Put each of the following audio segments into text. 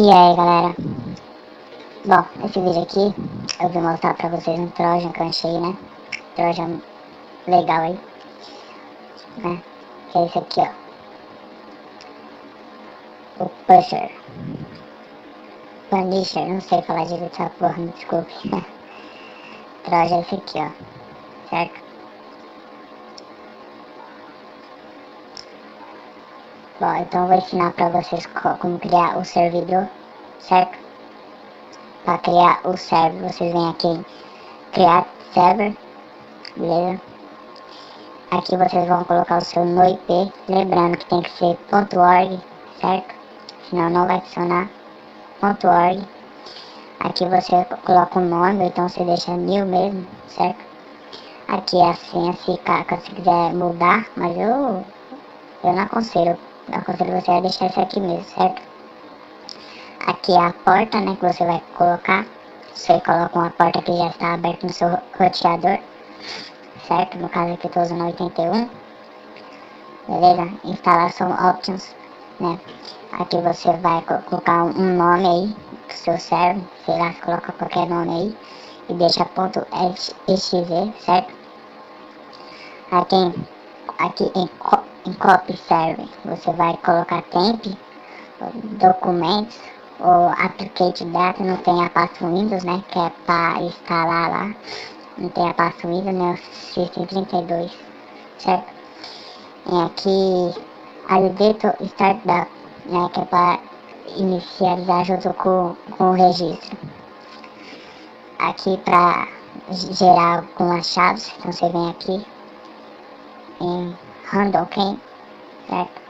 E aí galera, bom, esse vídeo aqui eu vou mostrar pra vocês um Trojan que eu achei, né, Trojan legal aí, né, que é esse aqui ó, o Punisher, não sei falar direito essa porra, me desculpe. Trojan é esse aqui ó, certo? Bom, então eu vou ensinar pra vocês como criar o servidor, certo? Para criar o server, vocês vêm aqui em criar server, beleza? Aqui vocês vão colocar o seu no IP, lembrando que tem que ser .org, certo? Senão não vai funcionar. .org. Aqui você coloca um nome, então você deixa new mesmo, certo? Aqui é a senha, se você quiser mudar, mas eu não aconselho. Eu aconselho você a deixar isso aqui mesmo, certo? Aqui é a porta, né, que você vai colocar. Você coloca uma porta que já está aberta no seu roteador, certo? No caso aqui eu estou usando 81, beleza? Instalação options, né? Aqui você vai colocar um nome aí pro seu server, sei lá, você coloca qualquer nome aí e deixa .exe, certo? Aqui em copy server você vai colocar temp, documentos ou applicate data, não tem a passo Windows, né, que é para instalar lá, não tem a passo Windows, né, o System 32, certo? E aqui Alidator Startup, né, que é para inicializar junto com o registro. Aqui para gerar algumas chaves, então você vem aqui em Handle Key, certo?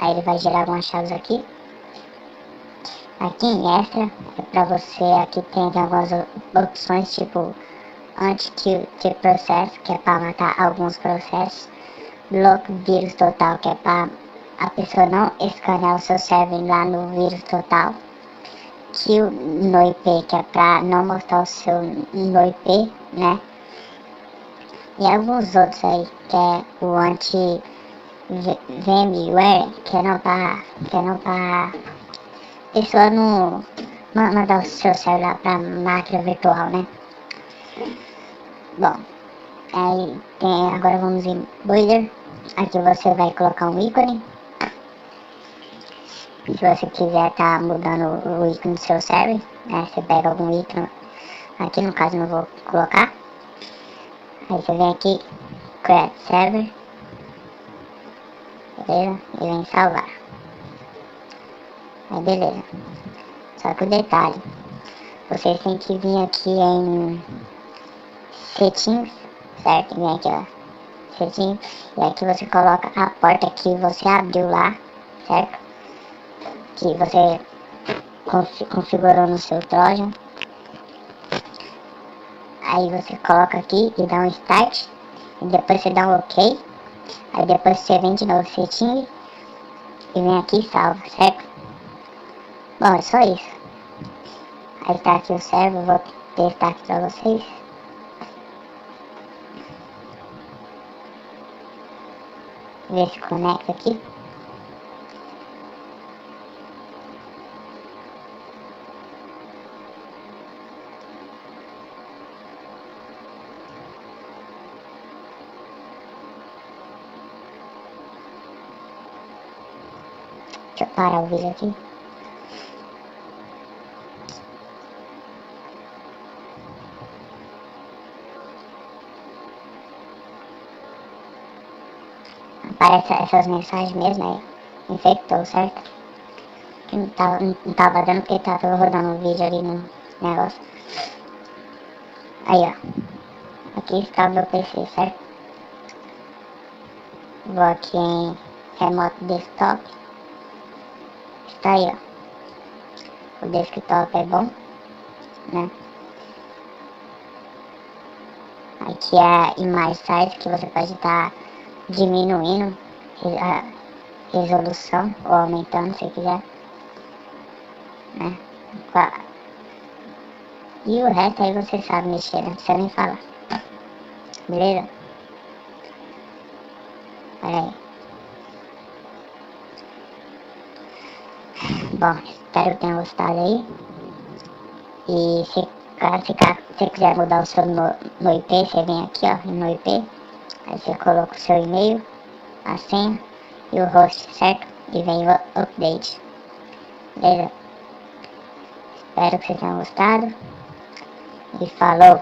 Aí ele vai gerar algumas chaves aqui. Aqui em extra, é pra você, aqui tem algumas opções tipo anti-kill process, que é para matar alguns processos. Block vírus total, que é para a pessoa não escanear o seu server lá no vírus total. Kill no IP, que é para não mostrar o seu no IP, né? E alguns outros aí, que é o anti-VMware, que é não para pessoa não mandar o seu celular para máquina virtual, né? Bom, aí tem, agora vamos em Builder. Aqui você vai colocar um ícone. Se você quiser tá mudando o ícone do seu server, né? Você pega algum ícone. Aqui no caso não vou colocar. Aí você vem aqui, Create Server, beleza? E vem salvar. Aí beleza. Só que o detalhe, vocês têm que vir aqui em Settings, certo? Vem aqui ó, Settings, e aqui você coloca a porta que você abriu lá, certo? Que você configurou no seu Trojan. Aí você coloca aqui e dá um Start, e depois você dá um OK. Aí depois você vem de novo Settings e vem aqui e salva, certo? Bom, é só isso. Aí tá aqui o server, vou testar aqui pra vocês. Ver se conecta aqui. Deixa eu parar o vídeo aqui. Aparece essas mensagens mesmo aí. Infectou, certo? Que não tava dando porque tava rodando um vídeo ali no negócio. Aí ó. Aqui está o meu PC, certo? Vou aqui em Remote Desktop. Está aí ó. O desktop é bom, né? Aqui é a image size, que você pode estar diminuindo a resolução ou aumentando se quiser, né? E o resto aí você sabe mexer, não precisa nem falar, beleza? Olha aí. Bom, Espero que tenham gostado aí. E se você quiser mudar o seu no IP, você vem aqui, ó, no IP. Aí você coloca o seu e-mail, a senha e o host, certo? E vem o update. Beleza? Espero que vocês tenham gostado. E falou!